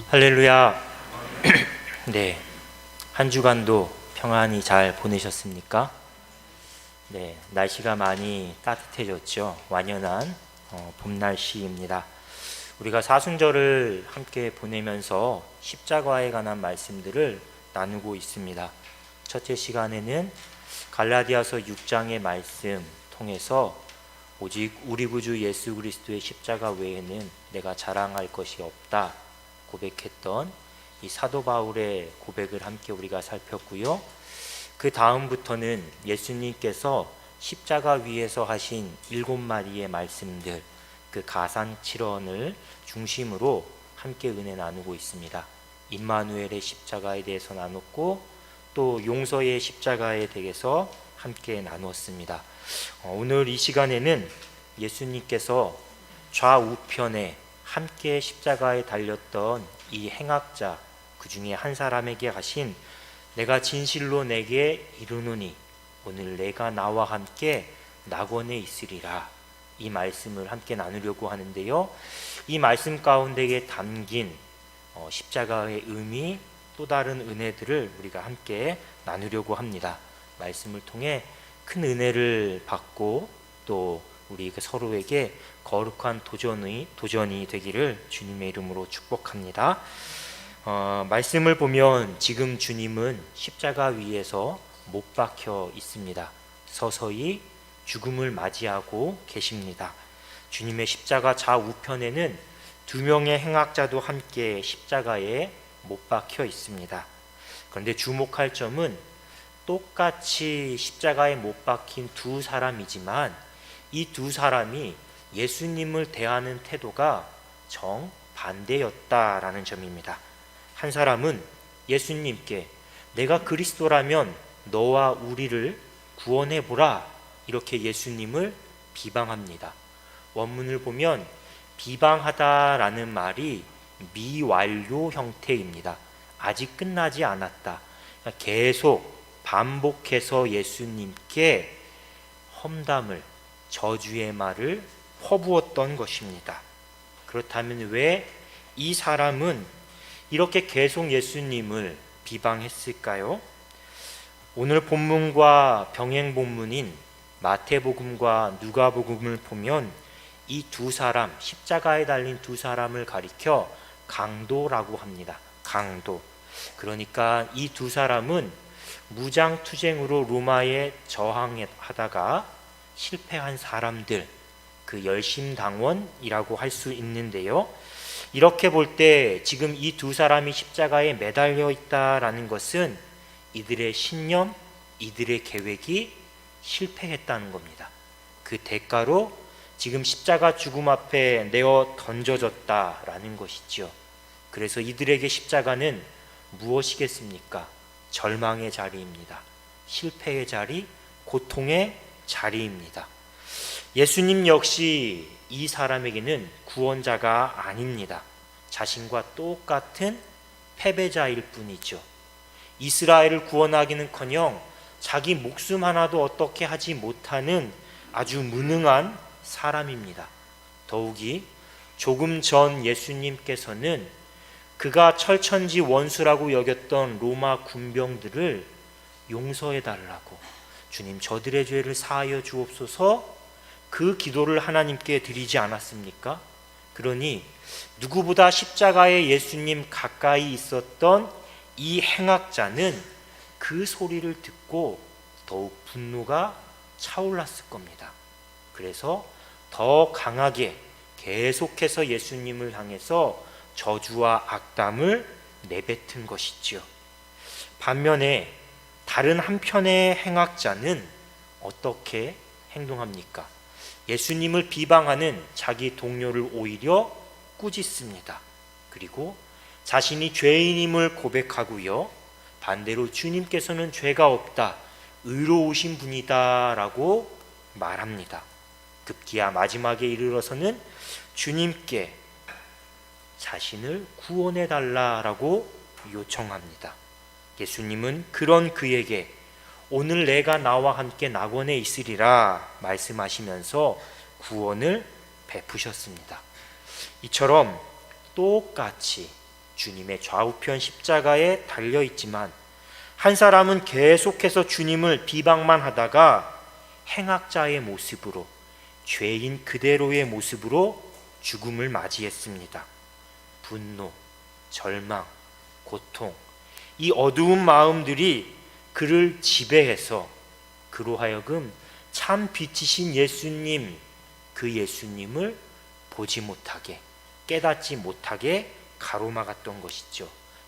할렐루야. 네, 한 주간도 평안히 잘 보내셨습니까? 네, 날씨가 많이 따뜻해졌죠. 완연한 봄 날씨입니다. 우리가 사순절을 함께 보내면서 십자가에 관한 말씀들을 나누고 있습니다. 첫째 시간에는 갈라디아서 6장의 말씀 통해서 오직 우리 구주 예수 그리스도의 십자가 외에는 내가 자랑할 것이 없다 고백했던 이 사도 바울의 고백을 함께 우리가 살폈고요. 그 다음부터는 예수님께서 십자가 위에서 하신 7마디의 말씀들, 그 가산칠언을 중심으로 함께 은혜 나누고 있습니다. 임마누엘의 십자가에 대해서 나눴고 또 용서의 십자가에 대해서 함께 나누었습니다. 오늘 이 시간에는 예수님께서 좌우편에 함께 십자가에 달렸던 이 행악자, 그 중에 한 사람에게 하신 내가 진실로 내게 이르노니 오늘 내가 나와 함께 낙원에 있으리라, 이 말씀을 함께 나누려고 하는데요. 이 말씀 가운데에 담긴 십자가의 의미, 또 다른 은혜들을 우리가 함께 나누려고 합니다. 말씀을 통해 큰 은혜를 받고 또 우리 서로에게 거룩한 도전이 되기를 주님의 이름으로 축복합니다. 말씀을 보면 지금 주님은 십자가 위에서 못 박혀 있습니다. 서서히 죽음을 맞이하고 계십니다. 주님의 십자가 좌우편에는 2명의 행악자도 함께 십자가에 못 박혀 있습니다. 그런데 주목할 점은 똑같이 십자가에 못 박힌 두 사람이지만 이 두 사람이 예수님을 대하는 태도가 정반대였다라는 점입니다. 한 사람은 예수님께 내가 그리스도라면 너와 우리를 구원해보라, 이렇게 예수님을 비방합니다. 원문을 보면 비방하다라는 말이 미완료 형태입니다. 아직 끝나지 않았다. 계속 반복해서 예수님께 험담을, 저주의 말을 퍼부었던 것입니다. 그렇다면 왜 이 사람은 이렇게 계속 예수님을 비방했을까요? 오늘 본문과 병행 본문인 마태복음과 누가복음을 보면 이 두 사람, 십자가에 달린 두 사람을 가리켜 강도라고 합니다. 강도. 그러니까 이 두 사람은 무장투쟁으로 로마에 저항하다가 실패한 사람들, 그 열심당원이라고 할 수 있는데요. 이렇게 볼 때 지금 이 두 사람이 십자가에 매달려 있다라는 것은 이들의 신념, 이들의 계획이 실패했다는 겁니다. 그 대가로 지금 십자가 죽음 앞에 내어 던져졌다라는 것이죠. 그래서 이들에게 십자가는 무엇이겠습니까? 절망의 자리입니다. 실패의 자리, 고통의 자리입니다. 예수님 역시 이 사람에게는 구원자가 아닙니다. 자신과 똑같은 패배자일 뿐이죠. 이스라엘을 구원하기는커녕 자기 목숨 하나도 어떻게 하지 못하는 아주 무능한 사람입니다. 더욱이 조금 전 예수님께서는 그가 철천지 원수라고 여겼던 로마 군병들을 용서해달라고, 주님 저들의 죄를 사하여 주옵소서, 그 기도를 하나님께 드리지 않았습니까? 그러니 누구보다 십자가에 예수님 가까이 있었던 이 행악자는 그 소리를 듣고 더욱 분노가 차올랐을 겁니다. 그래서 더 강하게 계속해서 예수님을 향해서 저주와 악담을 내뱉은 것이지요. 반면에 다른 한편의 행악자는 어떻게 행동합니까? 예수님을 비방하는 자기 동료를 오히려 꾸짖습니다. 그리고 자신이 죄인임을 고백하고요, 반대로 주님께서는 죄가 없다, 의로우신 분이다 라고 말합니다. 급기야 마지막에 이르러서는 주님께 자신을 구원해 달라라고 요청합니다. 예수님은 그런 그에게 오늘 내가 나와 함께 낙원에 있으리라 말씀하시면서 구원을 베푸셨습니다. 이처럼 똑같이 주님의 좌우편 십자가에 달려 있지만 한 사람은 계속해서 주님을 비방만 하다가 행악자의 모습으로, 죄인 그대로의 모습으로 죽음을 맞이했습니다. 분노, 절망, 고통, 이 어두운 마음들이 그를 지배해서 그로 하여금 참 빛이신 예수님, 그 예수님을 보지 못하게, 깨닫지 못하게 가로막았던 것이죠.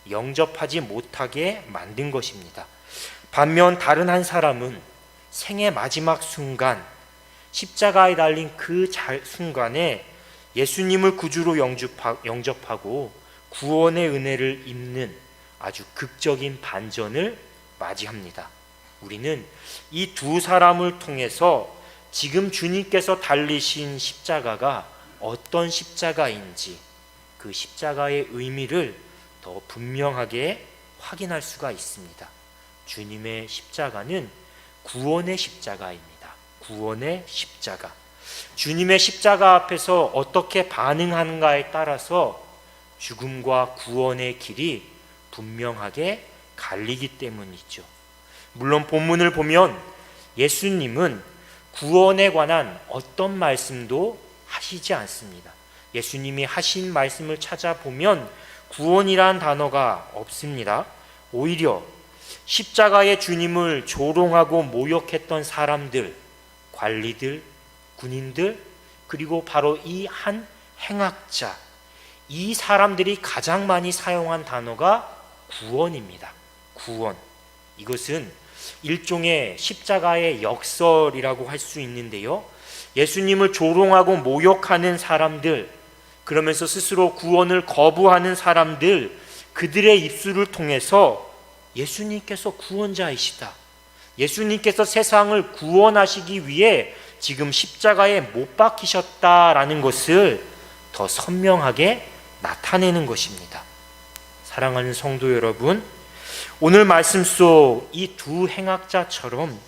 영접하지 못하게 만든 것입니다. 반면 다른 한 사람은 생의 마지막 순간, 십자가에 달린 그 순간에 예수님을 구주로 영접하고 구원의 은혜를 입는 아주 극적인 반전을 맞이합니다. 우리는 이 두 사람을 통해서 지금 주님께서 달리신 십자가가 어떤 십자가인지, 그 십자가의 의미를 더 분명하게 확인할 수가 있습니다. 주님의 십자가는 구원의 십자가입니다. 구원의 십자가. 주님의 십자가 앞에서 어떻게 반응하는가에 따라서 죽음과 구원의 길이 분명하게 갈리기 때문이죠. 물론 본문을 보면 예수님은 구원에 관한 어떤 말씀도 하시지 않습니다. 예수님이 하신 말씀을 찾아보면 구원이란 단어가 없습니다. 오히려 십자가의 주님을 조롱하고 모욕했던 사람들, 관리들, 군인들, 그리고 바로 이 한 행악자, 이 사람들이 가장 많이 사용한 단어가 구원입니다. 구원. 이것은 일종의 십자가의 역설이라고 할 수 있는데요, 예수님을 조롱하고 모욕하는 사람들, 그러면서 스스로 구원을 거부하는 사람들, 그들의 입술을 통해서 예수님께서 구원자이시다, 예수님께서 세상을 구원하시기 위해 지금 십자가에 못 박히셨다라는 것을 더 선명하게 나타내는 것입니다. 사랑하는 성도 여러분, 오늘 말씀 속 이 두 행악자처럼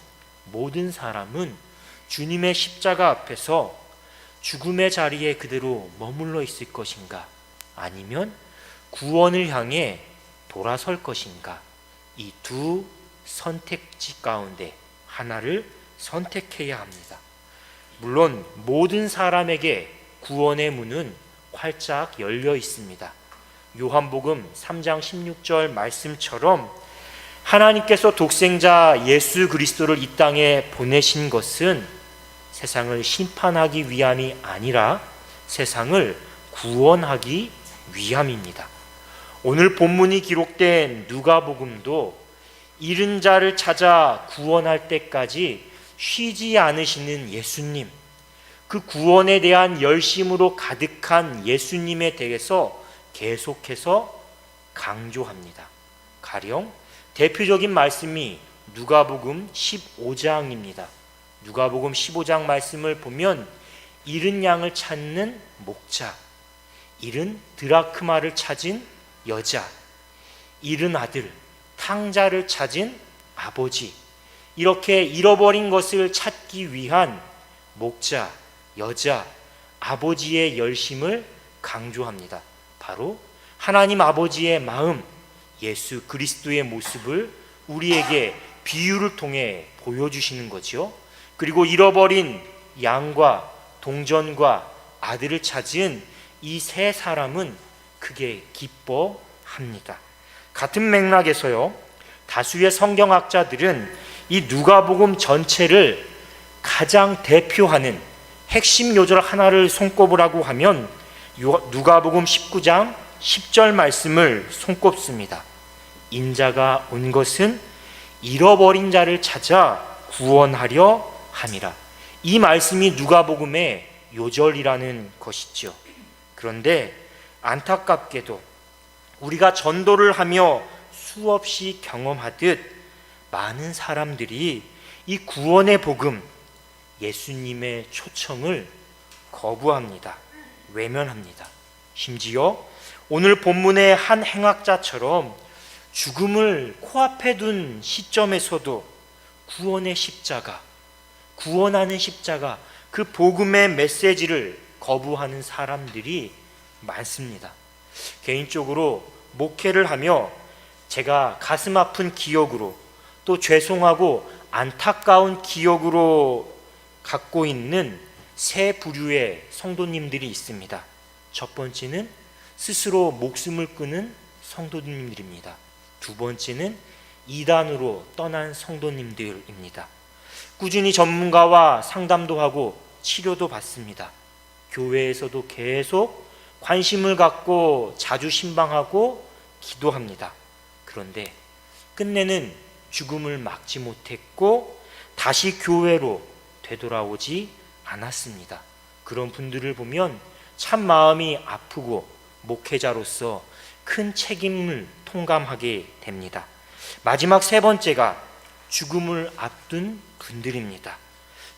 모든 사람은 주님의 십자가 앞에서 죽음의 자리에 그대로 머물러 있을 것인가, 아니면 구원을 향해 돌아설 것인가, 이 두 선택지 가운데 하나를 선택해야 합니다. 물론 모든 사람에게 구원의 문은 활짝 열려 있습니다. 요한복음 3장 16절 말씀처럼 하나님께서 독생자 예수 그리스도를 이 땅에 보내신 것은 세상을 심판하기 위함이 아니라 세상을 구원하기 위함입니다. 오늘 본문이 기록된 누가복음도 잃은 자를 찾아 구원할 때까지 쉬지 않으시는 예수님, 그 구원에 대한 열심으로 가득한 예수님에 대해서 계속해서 강조합니다. 가령 대표적인 말씀이 누가복음 15장입니다. 누가복음 15장 말씀을 보면 잃은 양을 찾는 목자, 잃은 드라크마를 찾은 여자, 잃은 아들, 탕자를 찾은 아버지, 이렇게 잃어버린 것을 찾기 위한 목자, 여자, 아버지의 열심을 강조합니다. 바로 하나님 아버지의 마음, 예수 그리스도의 모습을 우리에게 비유를 통해 보여주시는 거죠. 그리고 잃어버린 양과 동전과 아들을 찾은 이 세 사람은 크게 기뻐합니다. 같은 맥락에서요, 다수의 성경학자들은 이 누가복음 전체를 가장 대표하는 핵심 요절 하나를 손꼽으라고 하면 누가복음 19장 10절 말씀을 손꼽습니다. 인자가 온 것은 잃어버린 자를 찾아 구원하려 함이라. 이 말씀이 누가복음의 요절이라는 것이죠. 그런데 안타깝게도 우리가 전도를 하며 수없이 경험하듯 많은 사람들이 이 구원의 복음, 예수님의 초청을 거부합니다. 외면합니다. 심지어 오늘 본문의 한 행악자처럼 죽음을 코앞에 둔 시점에서도 구원의 십자가, 구원하는 십자가, 그 복음의 메시지를 거부하는 사람들이 많습니다. 개인적으로 목회를 하며 제가 가슴 아픈 기억으로 또 죄송하고 안타까운 기억으로 갖고 있는 세 부류의 성도님들이 있습니다. 첫 번째는 스스로 목숨을 끊은 성도님들입니다. 두 번째는 이단으로 떠난 성도님들입니다. 꾸준히 전문가와 상담도 하고 치료도 받습니다. 교회에서도 계속 관심을 갖고 자주 신방하고 기도합니다. 그런데 끝내는 죽음을 막지 못했고 다시 교회로 되돌아오지 않았습니다. 그런 분들을 보면 참 마음이 아프고 목회자로서 큰 책임을 통감하게 됩니다. 마지막 세 번째가 죽음을 앞둔 분들입니다.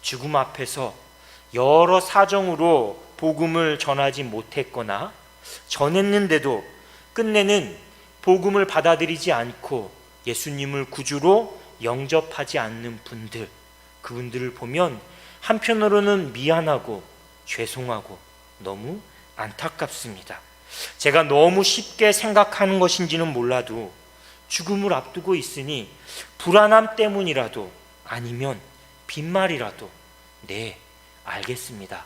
죽음 앞에서 여러 사정으로 복음을 전하지 못했거나 전했는데도 끝내는 복음을 받아들이지 않고 예수님을 구주로 영접하지 않는 분들, 그분들을 보면 한편으로는 미안하고 죄송하고 너무 안타깝습니다. 제가 너무 쉽게 생각하는 것인지는 몰라도 죽음을 앞두고 있으니 불안함 때문이라도 아니면 빈말이라도 네, 알겠습니다.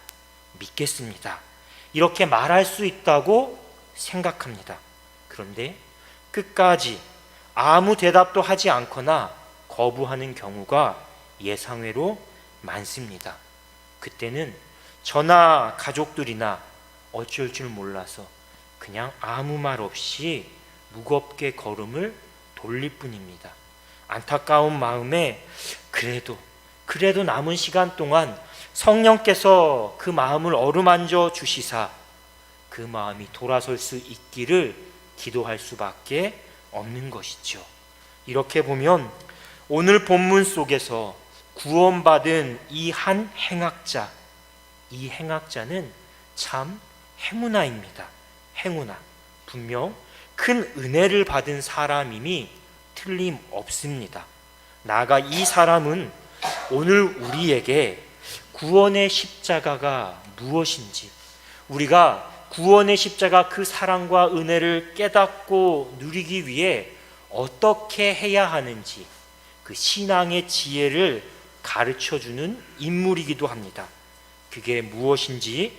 믿겠습니다. 이렇게 말할 수 있다고 생각합니다. 그런데 끝까지 아무 대답도 하지 않거나 거부하는 경우가 예상외로 많습니다. 그때는 저나 가족들이나 어쩔 줄 몰라서 그냥 아무 말 없이 무겁게 걸음을 돌릴 뿐입니다. 안타까운 마음에 그래도 남은 시간 동안 성령께서 그 마음을 어루만져 주시사 그 마음이 돌아설 수 있기를 기도할 수밖에 없는 것이죠. 이렇게 보면 오늘 본문 속에서 구원받은 이 한 행악자, 이 행악자는 참 행운아입니다. 행운아, 분명 큰 은혜를 받은 사람임이 틀림없습니다. 나아가 이 사람은 오늘 우리에게 구원의 십자가가 무엇인지, 우리가 구원의 십자가 그 사랑과 은혜를 깨닫고 누리기 위해 어떻게 해야 하는지 그 신앙의 지혜를 가르쳐주는 인물이기도 합니다. 그게 무엇인지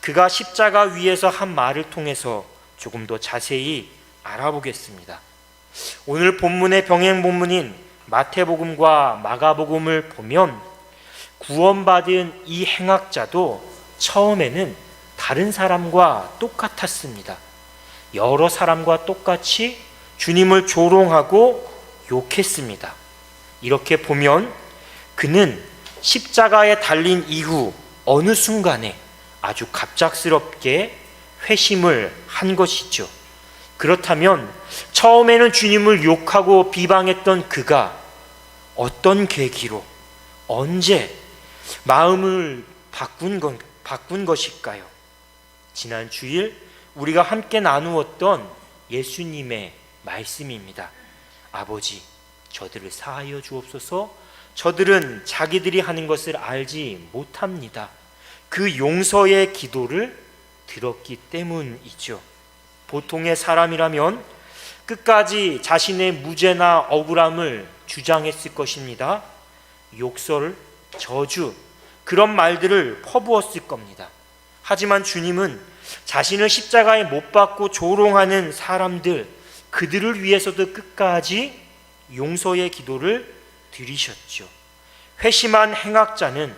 그가 십자가 위에서 한 말을 통해서 조금 더 자세히 알아보겠습니다. 오늘 본문의 병행 본문인 마태복음과 마가복음을 보면 구원받은 이 행악자도 처음에는 다른 사람과 똑같았습니다. 여러 사람과 똑같이 주님을 조롱하고 욕했습니다. 이렇게 보면 그는 십자가에 달린 이후 어느 순간에 아주 갑작스럽게 회심을 한 것이죠. 그렇다면 처음에는 주님을 욕하고 비방했던 그가 어떤 계기로 언제 마음을 바꾼 것일까요? 지난 주일 우리가 함께 나누었던 예수님의 말씀입니다. 아버지, 저들을 사하여 주옵소서. 저들은 자기들이 하는 것을 알지 못합니다. 그 용서의 기도를 들었기 때문이죠. 보통의 사람이라면 끝까지 자신의 무죄나 억울함을 주장했을 것입니다. 욕설, 저주, 그런 말들을 퍼부었을 겁니다. 하지만 주님은 자신을 십자가에 못 박고 조롱하는 사람들, 그들을 위해서도 끝까지 용서의 기도를 드리셨죠. 회심한 행악자는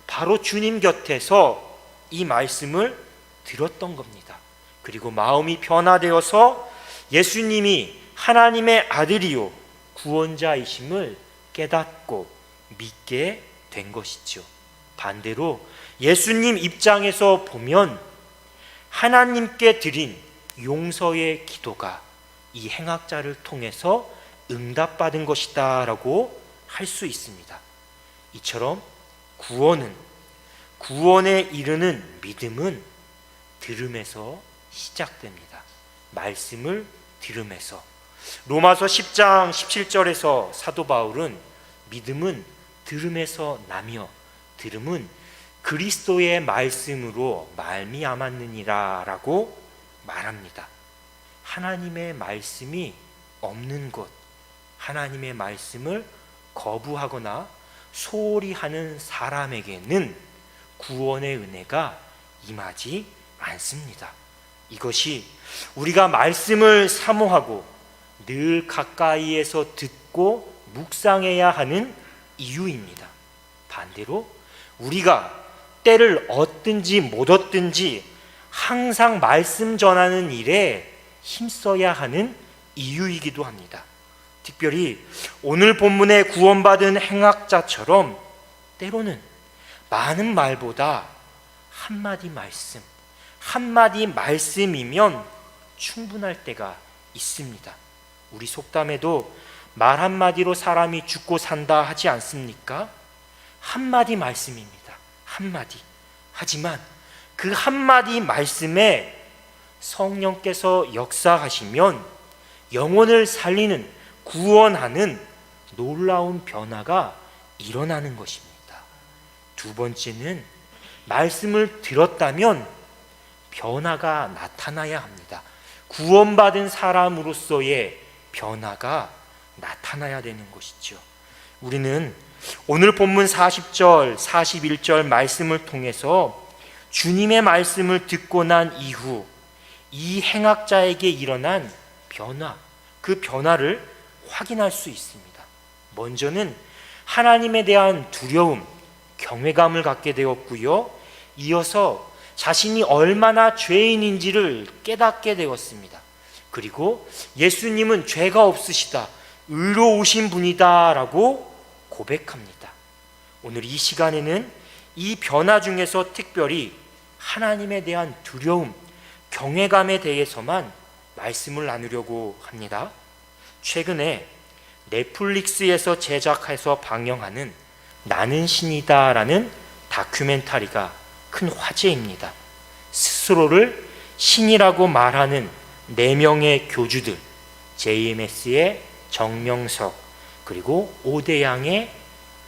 바로 주님 곁에서 이 말씀을 들었던 겁니다. 그리고 마음이 변화되어서 예수님이 하나님의 아들이요 구원자이심을 깨닫고 믿게 된 것이죠. 반대로 예수님 입장에서 보면 하나님께 드린 용서의 기도가 이 행악자를 통해서 응답받은 것이다 라고 할 수 있습니다. 이처럼 구원에 이르는 믿음은 들음에서 시작됩니다. 말씀을 들음에서. 로마서 10장 17절에서 사도 바울은 믿음은 들음에서 나며 들음은 그리스도의 말씀으로 말미암았느니라 라고 말합니다. 하나님의 말씀이 없는 곳, 하나님의 말씀을 거부하거나 소홀히 하는 사람에게는 구원의 은혜가 임하지 않습니다. 이것이 우리가 말씀을 사모하고 늘 가까이에서 듣고 묵상해야 하는 이유입니다. 반대로 우리가 때를 얻든지 못 얻든지 항상 말씀 전하는 일에 힘써야 하는 이유이기도 합니다. 특별히 오늘 본문의 구원받은 행악자처럼 때로는 많은 말보다 한마디 말씀, 한마디 말씀이면 충분할 때가 있습니다. 우리 속담에도 말 한마디로 사람이 죽고 산다 하지 않습니까? 한마디 말씀입니다. 한마디. 하지만 그 한마디 말씀에 성령께서 역사하시면 영혼을 살리는, 구원하는 놀라운 변화가 일어나는 것입니다. 두 번째는 말씀을 들었다면 변화가 나타나야 합니다. 구원받은 사람으로서의 변화가 나타나야 되는 것이죠. 우리는 오늘 본문 40절, 41절 말씀을 통해서 주님의 말씀을 듣고 난 이후 이 행악자에게 일어난 변화, 그 변화를 확인할 수 있습니다. 먼저는 하나님에 대한 두려움, 경외감을 갖게 되었고요. 이어서 자신이 얼마나 죄인인지를 깨닫게 되었습니다. 그리고 예수님은 죄가 없으시다, 의로우신 분이다 라고 고백합니다. 오늘 이 시간에는 이 변화 중에서 특별히 하나님에 대한 두려움, 경외감에 대해서만 말씀을 나누려고 합니다. 최근에 넷플릭스에서 제작해서 방영하는 나는 신이다 라는 다큐멘터리가 큰 화제입니다. 스스로를 신이라고 말하는 4명의 교주들, JMS의 정명석, 그리고 오대양의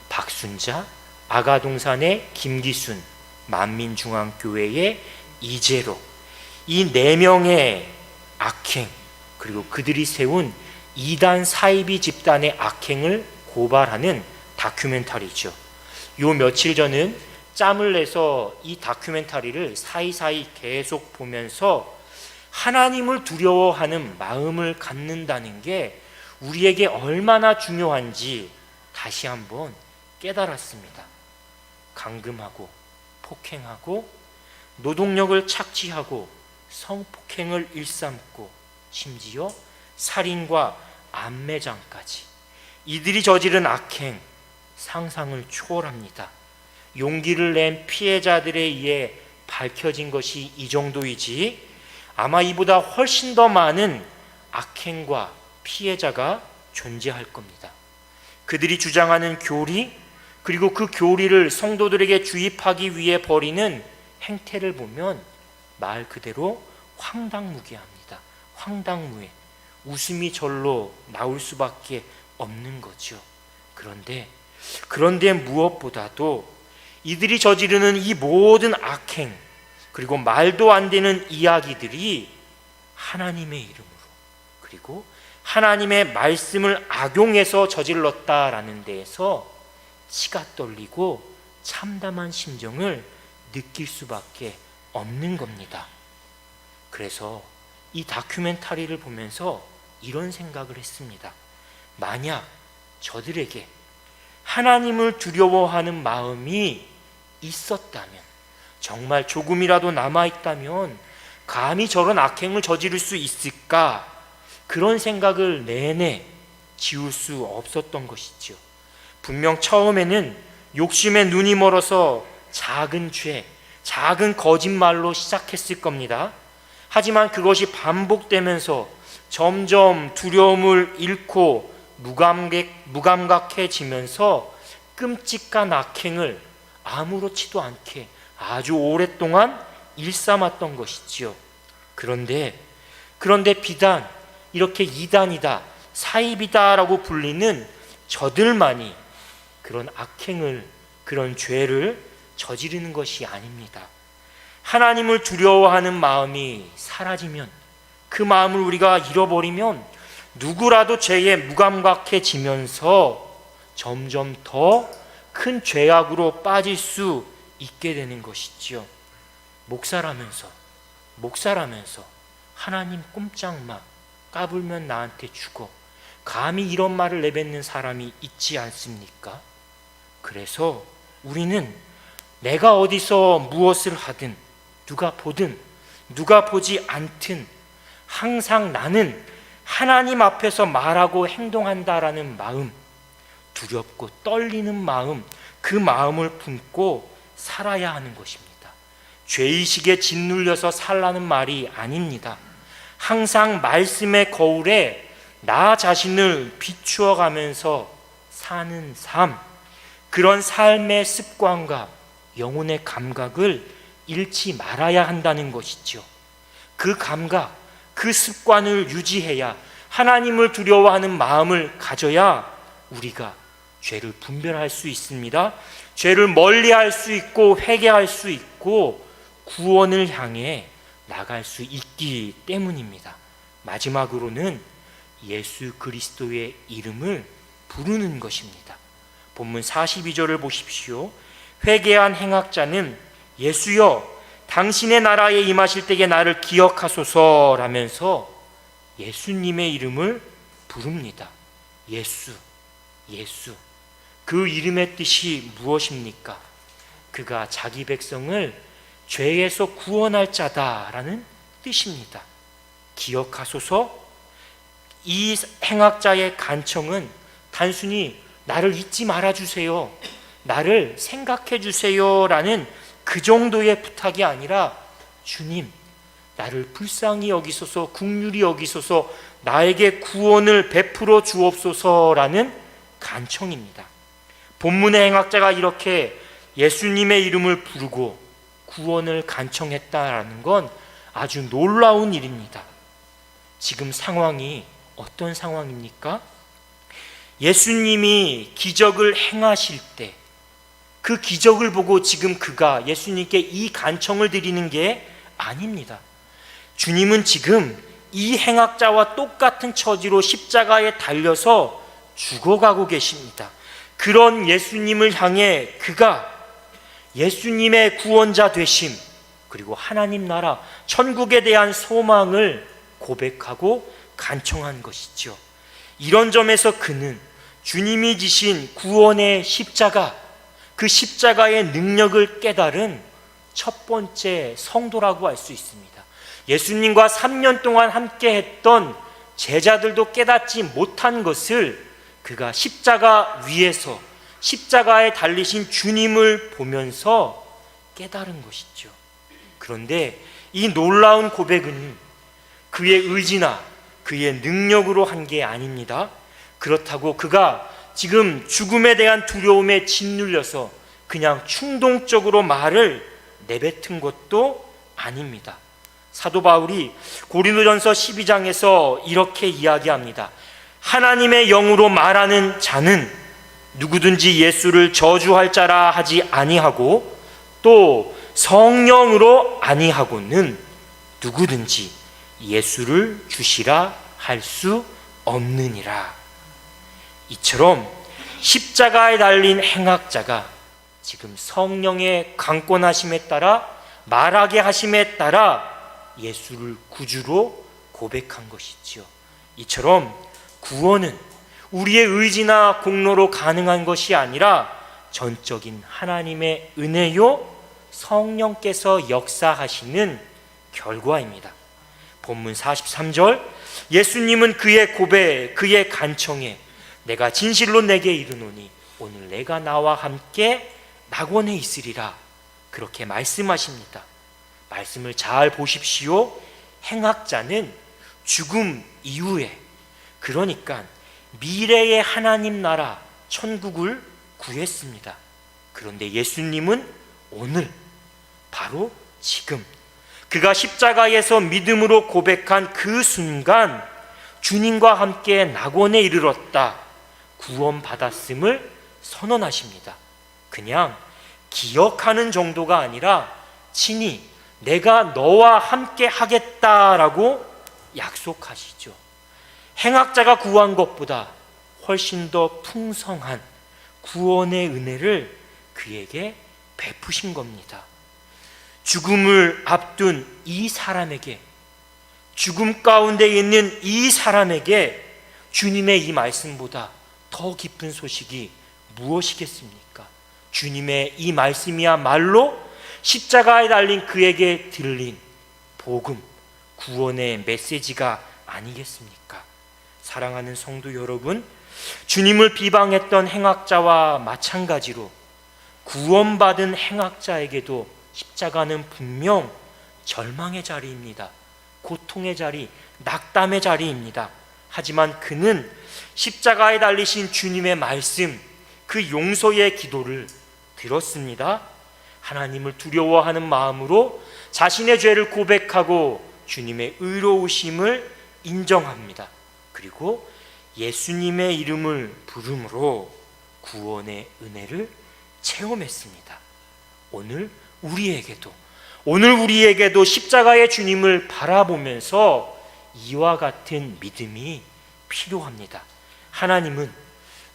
박순자, 아가동산의 김기순, 만민중앙교회의 이재로, 이 4명의 악행, 그리고 그들이 세운 이단 사이비 집단의 악행을 고발하는 다큐멘터리죠. 요 며칠 전은 짬을 내서 이 다큐멘터리를 사이사이 계속 보면서 하나님을 두려워하는 마음을 갖는다는 게 우리에게 얼마나 중요한지 다시 한번 깨달았습니다. 감금하고 폭행하고 노동력을 착취하고 성폭행을 일삼고 심지어 살인과 암매장까지, 이들이 저지른 악행 상상을 초월합니다. 용기를 낸 피해자들에 의해 밝혀진 것이 이 정도이지 아마 이보다 훨씬 더 많은 악행과 피해자가 존재할 겁니다. 그들이 주장하는 교리, 그리고 그 교리를 성도들에게 주입하기 위해 벌이는 행태를 보면 말 그대로 황당무계합니다. 황당무해. 웃음이 절로 나올 수밖에 없는 거죠. 그런데 무엇보다도 이들이 저지르는 이 모든 악행, 그리고 말도 안 되는 이야기들이 하나님의 이름으로, 그리고 하나님의 말씀을 악용해서 저질렀다라는 데에서 치가 떨리고 참담한 심정을 느낄 수밖에 없는 겁니다. 그래서 이 다큐멘터리를 보면서 이런 생각을 했습니다. 만약 저들에게 하나님을 두려워하는 마음이 있었다면, 정말 조금이라도 남아있다면 감히 저런 악행을 저지를 수 있을까? 그런 생각을 내내 지울 수 없었던 것이죠. 분명 처음에는 욕심에 눈이 멀어서 작은 죄, 작은 거짓말로 시작했을 겁니다. 하지만 그것이 반복되면서 점점 두려움을 잃고 무감각해지면서 끔찍한 악행을 아무렇지도 않게 아주 오랫동안 일삼았던 것이지요. 그런데 비단 이렇게 이단이다, 사입이다라고 불리는 저들만이 그런 악행을, 그런 죄를 저지르는 것이 아닙니다. 하나님을 두려워하는 마음이 사라지면 그 마음을 우리가 잃어버리면 누구라도 죄에 무감각해지면서 점점 더 큰 죄악으로 빠질 수 있게 되는 것이지요. 목사라면서 하나님 꼼짝마, 까불면 나한테 죽어, 감히 이런 말을 내뱉는 사람이 있지 않습니까? 그래서 우리는 내가 어디서 무엇을 하든, 누가 보든 누가 보지 않든 항상 나는 하나님 앞에서 말하고 행동한다라는 마음, 두렵고 떨리는 마음, 그 마음을 품고 살아야 하는 것입니다. 죄의식에 짓눌려서 살라는 말이 아닙니다. 항상 말씀의 거울에 나 자신을 비추어 가면서 사는 삶, 그런 삶의 습관과 영혼의 감각을 잃지 말아야 한다는 것이죠. 그 감각, 그 습관을 유지해야, 하나님을 두려워하는 마음을 가져야 우리가 죄를 분별할 수 있습니다. 죄를 멀리할 수 있고 회개할 수 있고 구원을 향해 나갈 수 있기 때문입니다. 마지막으로는 예수 그리스도의 이름을 부르는 것입니다. 본문 42절을 보십시오. 회개한 행악자는 예수여 당신의 나라에 임하실 때에 나를 기억하소서라면서 예수님의 이름을 부릅니다. 예수. 그 이름의 뜻이 무엇입니까? 그가 자기 백성을 죄에서 구원할 자다라는 뜻입니다. 기억하소서. 이 행악자의 간청은 단순히 나를 잊지 말아주세요, 나를 생각해 주세요 라는 그 정도의 부탁이 아니라, 주님 나를 불쌍히 여기소서, 긍휼히 여기소서, 나에게 구원을 베풀어 주옵소서라는 간청입니다. 본문의 행악자가 이렇게 예수님의 이름을 부르고 구원을 간청했다라는 건 아주 놀라운 일입니다. 지금 상황이 어떤 상황입니까? 예수님이 기적을 행하실 때 그 기적을 보고 지금 그가 예수님께 이 간청을 드리는 게 아닙니다. 주님은 지금 이 행악자와 똑같은 처지로 십자가에 달려서 죽어가고 계십니다. 그런 예수님을 향해 그가 예수님의 구원자 되심, 그리고 하나님 나라 천국에 대한 소망을 고백하고 간청한 것이죠. 이런 점에서 그는 주님이 지신 구원의 십자가, 그 십자가의 능력을 깨달은 첫 번째 성도라고 할 수 있습니다. 예수님과 3년 동안 함께 했던 제자들도 깨닫지 못한 것을 그가 십자가 위에서 십자가에 달리신 주님을 보면서 깨달은 것이죠. 그런데 이 놀라운 고백은 그의 의지나 그의 능력으로 한 게 아닙니다. 그렇다고 그가 지금 죽음에 대한 두려움에 짓눌려서 그냥 충동적으로 말을 내뱉은 것도 아닙니다. 사도 바울이 고린도전서 12장에서 이렇게 이야기합니다. 하나님의 영으로 말하는 자는 누구든지 예수를 저주할 자라 하지 아니하고 또 성령으로 아니하고는 누구든지 예수를 주시라 할 수 없느니라. 이처럼 십자가에 달린 행악자가 지금 성령의 강권하심에 따라, 말하게 하심에 따라 예수를 구주로 고백한 것이지요. 이처럼 구원은 우리의 의지나 공로로 가능한 것이 아니라 전적인 하나님의 은혜요, 성령께서 역사하시는 결과입니다. 본문 43절, 예수님은 그의 고백, 그의 간청에 내가 진실로 내게 이르노니 오늘 내가 나와 함께 낙원에 있으리라, 그렇게 말씀하십니다. 말씀을 잘 보십시오. 행악자는 죽음 이후에, 그러니까 미래의 하나님 나라 천국을 구했습니다. 그런데 예수님은 오늘, 바로 지금, 그가 십자가에서 믿음으로 고백한 그 순간 주님과 함께 낙원에 이르렀다, 구원받았음을 선언하십니다. 그냥 기억하는 정도가 아니라 친히 내가 너와 함께 하겠다라고 약속하시죠. 행악자가 구한 것보다 훨씬 더 풍성한 구원의 은혜를 그에게 베푸신 겁니다. 죽음을 앞둔 이 사람에게, 죽음 가운데 있는 이 사람에게 주님의 이 말씀보다 더 기쁜 소식이 무엇이겠습니까? 주님의 이 말씀이야말로 십자가에 달린 그에게 들린 복음, 구원의 메시지가 아니겠습니까? 사랑하는 성도 여러분, 주님을 비방했던 행악자와 마찬가지로 구원받은 행악자에게도 십자가는 분명 절망의 자리입니다. 고통의 자리, 낙담의 자리입니다. 하지만 그는 십자가에 달리신 주님의 말씀, 그 용서의 기도를 들었습니다. 하나님을 두려워하는 마음으로 자신의 죄를 고백하고 주님의 의로우심을 인정합니다. 그리고 예수님의 이름을 부름으로 구원의 은혜를 체험했습니다. 오늘 우리에게도 십자가의 주님을 바라보면서 이와 같은 믿음이 필요합니다. 하나님은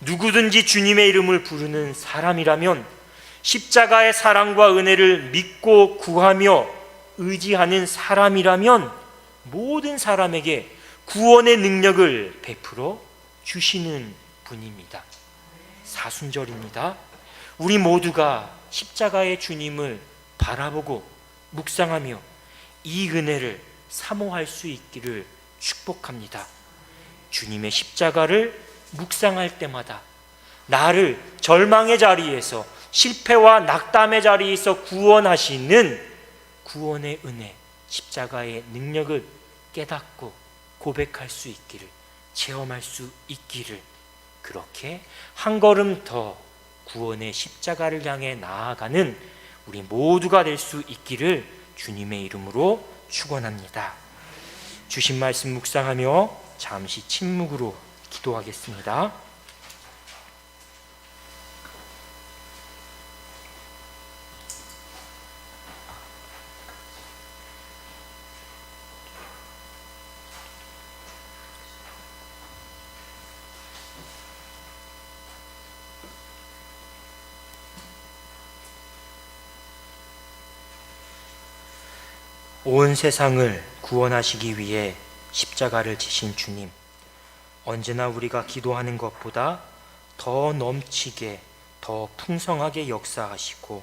누구든지 주님의 이름을 부르는 사람이라면, 십자가의 사랑과 은혜를 믿고 구하며 의지하는 사람이라면 모든 사람에게 구원의 능력을 베풀어 주시는 분입니다. 사순절입니다. 우리 모두가 십자가의 주님을 바라보고 묵상하며 이 은혜를 사모할 수 있기를 축복합니다. 주님의 십자가를 묵상할 때마다 나를 절망의 자리에서, 실패와 낙담의 자리에서 구원하시는 구원의 은혜, 십자가의 능력을 깨닫고 고백할 수 있기를, 체험할 수 있기를, 그렇게 한 걸음 더 구원의 십자가를 향해 나아가는 우리 모두가 될 수 있기를 주님의 이름으로 축원합니다. 주신 말씀 묵상하며 잠시 침묵으로 기도하겠습니다. 온 세상을 구원하시기 위해 십자가를 지신 주님, 언제나 우리가 기도하는 것보다 더 넘치게, 더 풍성하게 역사하시고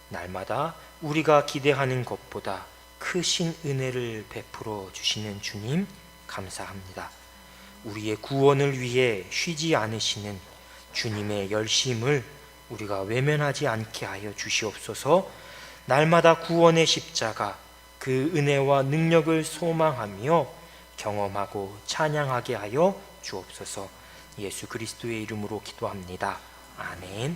날마다 우리가 기대하는 것보다 크신 은혜를 베풀어 주시는 주님 감사합니다. 우리의 구원을 위해 쉬지 않으시는 주님의 열심을 우리가 외면하지 않게 하여 주시옵소서. 날마다 구원의 십자가, 그 은혜와 능력을 소망하며 경험하고 찬양하게 하여 주옵소서. 예수 그리스도의 이름으로 기도합니다. 아멘.